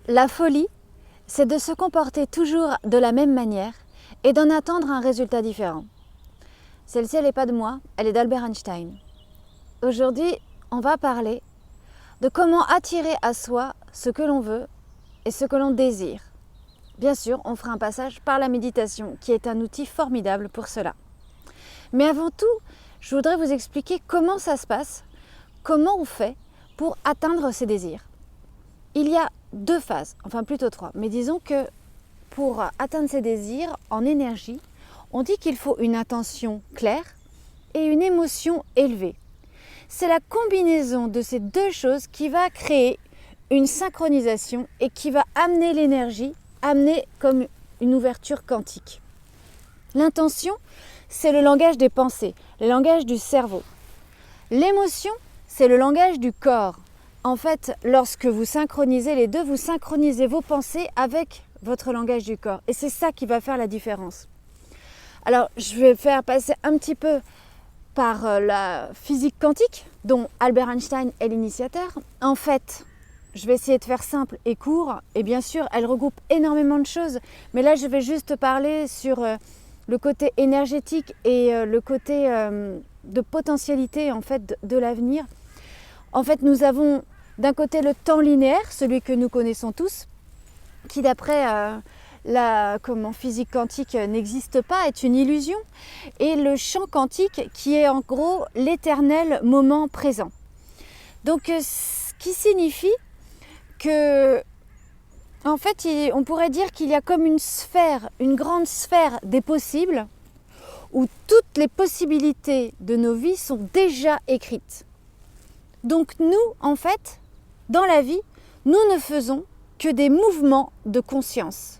La folie, c'est de se comporter toujours de la même manière et d'en attendre un résultat différent. Celle-ci, elle n'est pas de moi, elle est d'Albert Einstein. Aujourd'hui, on va parler de comment attirer à soi ce que l'on veut et ce que l'on désire. Bien sûr, on fera un passage par la méditation, qui est un outil formidable pour cela. Mais avant tout, je voudrais vous expliquer comment ça se passe, comment on fait pour atteindre ses désirs. Il y a 2 phases, enfin plutôt 3, mais disons que pour atteindre ses désirs en énergie, on dit qu'il faut une intention claire et une émotion élevée. C'est la combinaison de ces 2 choses qui va créer une synchronisation et qui va amener l'énergie, amener comme une ouverture quantique. L'intention, c'est le langage des pensées, le langage du cerveau. L'émotion, c'est le langage du corps. En fait, lorsque vous synchronisez les 2, vous synchronisez vos pensées avec votre langage du corps. Et c'est ça qui va faire la différence. Alors, je vais faire passer un petit peu par la physique quantique, dont Albert Einstein est l'initiateur. En fait, je vais essayer de faire simple et court. Et bien sûr, elle regroupe énormément de choses. Mais là, je vais juste parler sur le côté énergétique et le côté de potentialité en fait, de l'avenir. En fait, nous avons d'un côté le temps linéaire, celui que nous connaissons tous, qui d'après la physique quantique n'existe pas, est une illusion, et le champ quantique qui est en gros l'éternel moment présent. Donc, ce qui signifie que, en fait, on pourrait dire qu'il y a comme une sphère, une grande sphère des possibles, où toutes les possibilités de nos vies sont déjà écrites. Donc nous, en fait, dans la vie, nous ne faisons que des mouvements de conscience.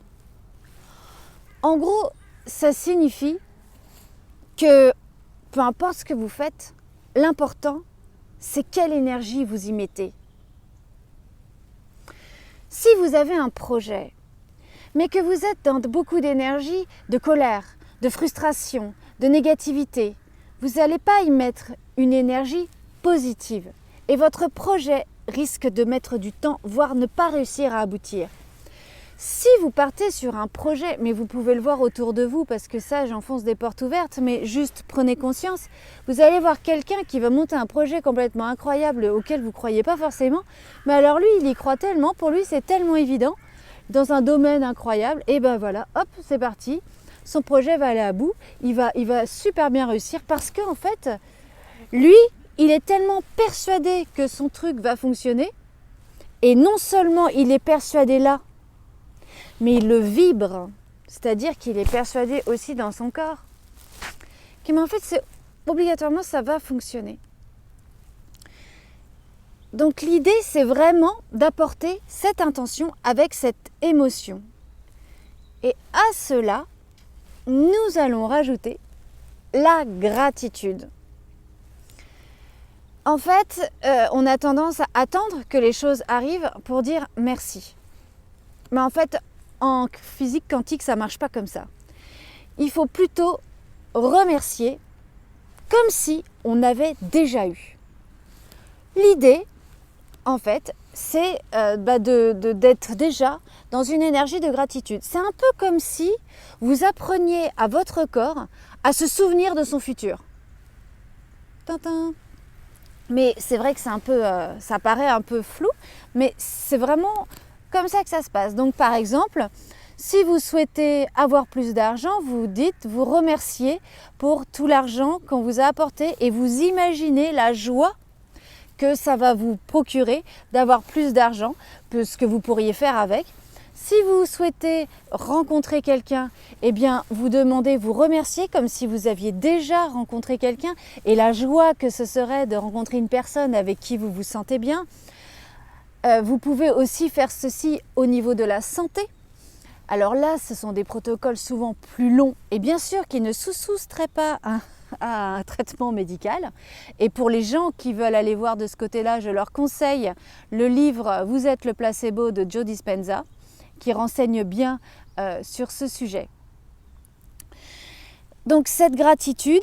En gros, ça signifie que peu importe ce que vous faites, l'important, c'est quelle énergie vous y mettez. Si vous avez un projet, mais que vous êtes dans beaucoup d'énergie, de colère, de frustration, de négativité, vous n'allez pas y mettre une énergie positive. Et votre projet risque de mettre du temps, voire ne pas réussir à aboutir. Si vous partez sur un projet, mais vous pouvez le voir autour de vous, parce que ça, j'enfonce des portes ouvertes, mais juste prenez conscience, vous allez voir quelqu'un qui va monter un projet complètement incroyable auquel vous ne croyez pas forcément, mais alors lui, il y croit tellement, pour lui, c'est tellement évident, dans un domaine incroyable, et ben voilà, hop, c'est parti, son projet va aller à bout, il va super bien réussir, parce qu'en fait, lui, il est tellement persuadé que son truc va fonctionner, et non seulement il est persuadé là, mais il le vibre, c'est-à-dire qu'il est persuadé aussi dans son corps. Mais en fait, obligatoirement, ça va fonctionner. Donc l'idée, c'est vraiment d'apporter cette intention avec cette émotion. Et à cela, nous allons rajouter la gratitude. En fait, on a tendance à attendre que les choses arrivent pour dire merci. Mais en fait, en physique quantique, ça ne marche pas comme ça. Il faut plutôt remercier comme si on avait déjà eu. L'idée, en fait, c'est d'être déjà dans une énergie de gratitude. C'est un peu comme si vous appreniez à votre corps à se souvenir de son futur. Tintin. Mais c'est vrai que ça paraît un peu flou, mais c'est vraiment comme ça que ça se passe. Donc par exemple, si vous souhaitez avoir plus d'argent, vous remerciez pour tout l'argent qu'on vous a apporté et vous imaginez la joie que ça va vous procurer d'avoir plus d'argent que ce que vous pourriez faire avec. Si vous souhaitez rencontrer quelqu'un, eh bien vous remerciez comme si vous aviez déjà rencontré quelqu'un et la joie que ce serait de rencontrer une personne avec qui vous vous sentez bien. Vous pouvez aussi faire ceci au niveau de la santé. Alors là, ce sont des protocoles souvent plus longs et bien sûr qui ne se soustraient pas à un traitement médical. Et pour les gens qui veulent aller voir de ce côté-là, je leur conseille le livre « Vous êtes le placebo » de Joe Dispenza, qui renseigne bien sur ce sujet. Donc cette gratitude,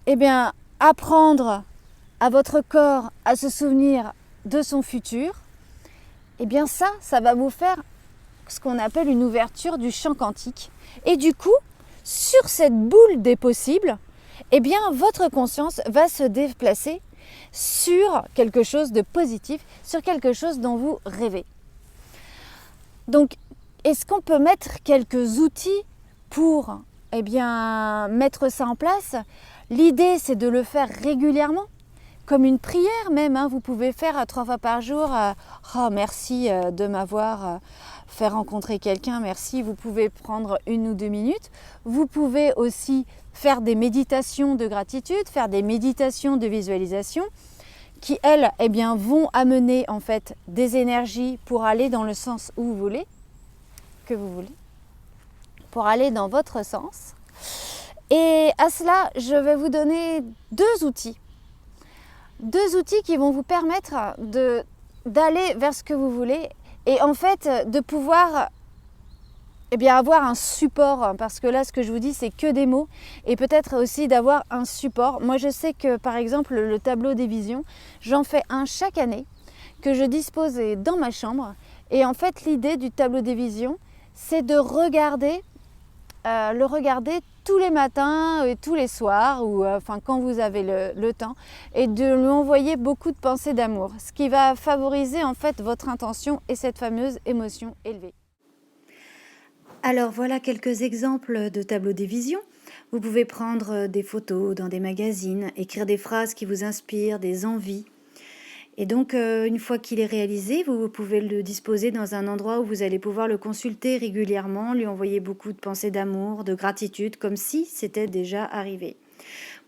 eh bien, apprendre à votre corps à se souvenir de son futur, eh bien ça va vous faire ce qu'on appelle une ouverture du champ quantique. Et du coup, sur cette boule des possibles, eh bien, votre conscience va se déplacer sur quelque chose de positif, sur quelque chose dont vous rêvez. Donc, est-ce qu'on peut mettre quelques outils pour mettre ça en place? L'idée, c'est de le faire régulièrement, comme une prière même. Vous pouvez faire 3 fois par jour. Oh, merci de m'avoir fait rencontrer quelqu'un, merci. Vous pouvez prendre 1 ou 2 minutes. Vous pouvez aussi faire des méditations de gratitude, faire des méditations de visualisation qui, elles, vont amener en fait des énergies pour aller dans le sens où vous voulez, pour aller dans votre sens. Et à cela, je vais vous donner 2 outils qui vont vous permettre d'aller vers ce que vous voulez et en fait de pouvoir avoir un support, parce que là ce que je vous dis c'est que des mots, et peut-être aussi d'avoir un support. Moi je sais que par exemple le tableau des visions, j'en fais un chaque année que je dispose dans ma chambre, et en fait l'idée du tableau des visions c'est de le regarder tous les matins et tous les soirs, ou quand vous avez le temps, et de lui envoyer beaucoup de pensées d'amour, ce qui va favoriser en fait votre intention et cette fameuse émotion élevée. Alors voilà quelques exemples de tableaux des visions. Vous pouvez prendre des photos dans des magazines, écrire des phrases qui vous inspirent, des envies. Et donc, une fois qu'il est réalisé, vous pouvez le disposer dans un endroit où vous allez pouvoir le consulter régulièrement, lui envoyer beaucoup de pensées d'amour, de gratitude, comme si c'était déjà arrivé.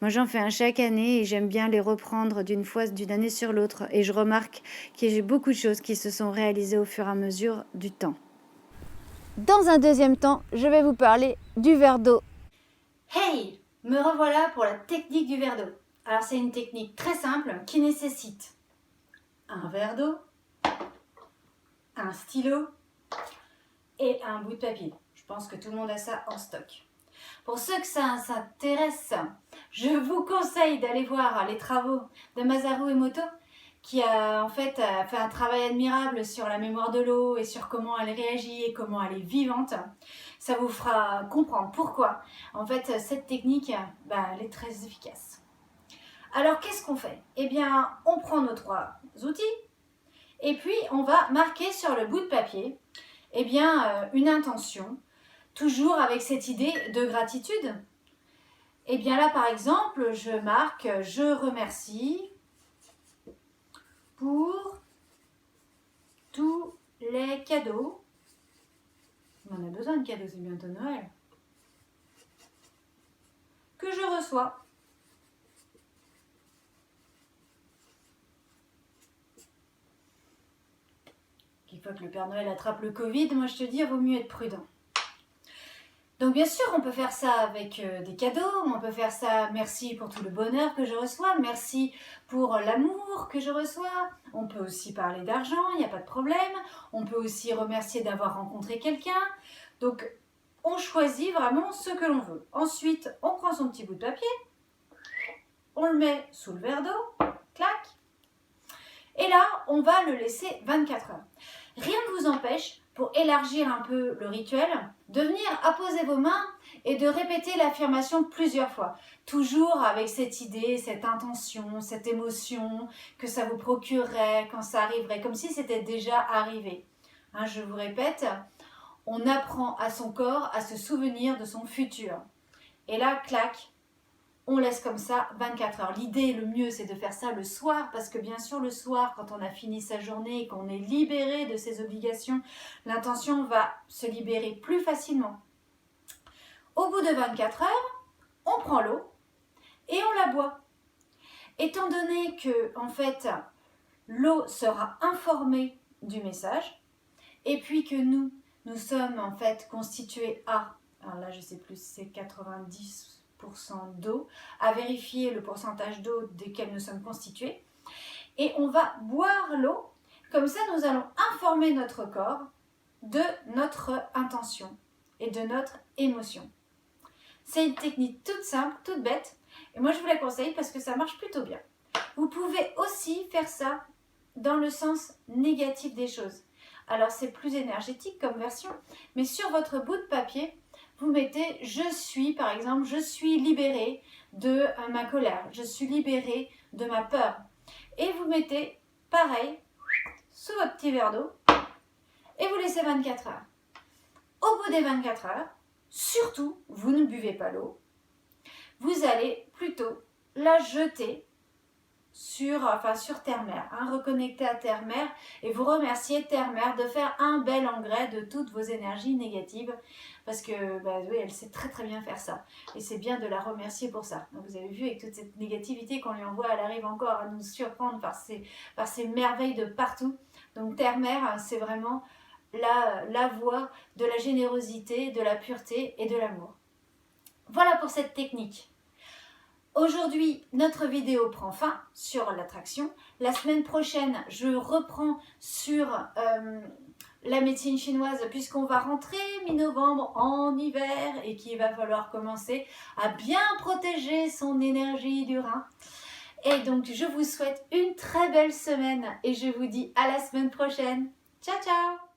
Moi, j'en fais un chaque année et j'aime bien les reprendre d'une année sur l'autre. Et je remarque que j'ai beaucoup de choses qui se sont réalisées au fur et à mesure du temps. Dans un deuxième temps, je vais vous parler du verre d'eau. Hey, me revoilà pour la technique du verre d'eau. Alors c'est une technique très simple qui nécessite un verre d'eau, un stylo et un bout de papier. Je pense que tout le monde a ça en stock. Pour ceux que ça s'intéresse, je vous conseille d'aller voir les travaux de Masaru Emoto, qui a fait un travail admirable sur la mémoire de l'eau et sur comment elle réagit et comment elle est vivante. Ça vous fera comprendre pourquoi en fait cette technique elle est très efficace. Alors qu'est-ce qu'on fait? On prend nos 3 outils et puis on va marquer sur le bout de papier une intention, toujours avec cette idée de gratitude. Là par exemple, je marque « Je remercie » pour tous les cadeaux. On en a besoin de cadeaux, c'est bientôt Noël. Que je reçois. Une fois que le Père Noël attrape le Covid, moi je te dis, il vaut mieux être prudent. Donc bien sûr, on peut faire ça avec des cadeaux, on peut faire ça merci pour tout le bonheur que je reçois, merci pour l'amour que je reçois. On peut aussi parler d'argent, il n'y a pas de problème. On peut aussi remercier d'avoir rencontré quelqu'un. Donc on choisit vraiment ce que l'on veut. Ensuite, on prend son petit bout de papier, on le met sous le verre d'eau, clac. Et là, on va le laisser 24 heures. Rien ne vous empêche, pour élargir un peu le rituel, de venir apposer vos mains et de répéter l'affirmation plusieurs fois. Toujours avec cette idée, cette intention, cette émotion que ça vous procurerait quand ça arriverait, comme si c'était déjà arrivé. Je vous répète, on apprend à son corps à se souvenir de son futur. Et là, clac, on laisse comme ça 24 heures. L'idée, le mieux, c'est de faire ça le soir, parce que bien sûr, le soir, quand on a fini sa journée et qu'on est libéré de ses obligations, l'intention va se libérer plus facilement. Au bout de 24 heures, on prend l'eau et on la boit. Étant donné que, en fait, l'eau sera informée du message, et puis que nous sommes en fait constitués à, alors là je sais plus, c'est 90% d'eau, à vérifier le pourcentage d'eau desquels nous sommes constitués, et on va boire l'eau, comme ça nous allons informer notre corps de notre intention et de notre émotion. C'est une technique toute simple, toute bête, et moi je vous la conseille parce que ça marche plutôt bien. Vous pouvez aussi faire ça dans le sens négatif des choses. Alors c'est plus énergétique comme version, mais sur votre bout de papier, vous mettez « je suis », par exemple, « je suis libérée de ma colère »,« je suis libérée de ma peur ». Et vous mettez, pareil, sous votre petit verre d'eau et vous laissez 24 heures. Au bout des 24 heures, surtout, vous ne buvez pas l'eau, vous allez plutôt la jeter sur Terre-Mère, reconnecter à Terre-Mère et vous remercier Terre-Mère de faire un bel engrais de toutes vos énergies négatives parce que oui, elle sait très très bien faire ça et c'est bien de la remercier pour ça. Donc, vous avez vu avec toute cette négativité qu'on lui envoie, elle arrive encore à nous surprendre par ces merveilles de partout. Donc Terre-Mère, c'est vraiment la voie de la générosité, de la pureté et de l'amour. Voilà pour cette technique. Aujourd'hui, notre vidéo prend fin sur l'attraction. La semaine prochaine, je reprends sur la médecine chinoise puisqu'on va rentrer mi-novembre en hiver et qu'il va falloir commencer à bien protéger son énergie du rein. Et donc, je vous souhaite une très belle semaine et je vous dis à la semaine prochaine. Ciao, ciao!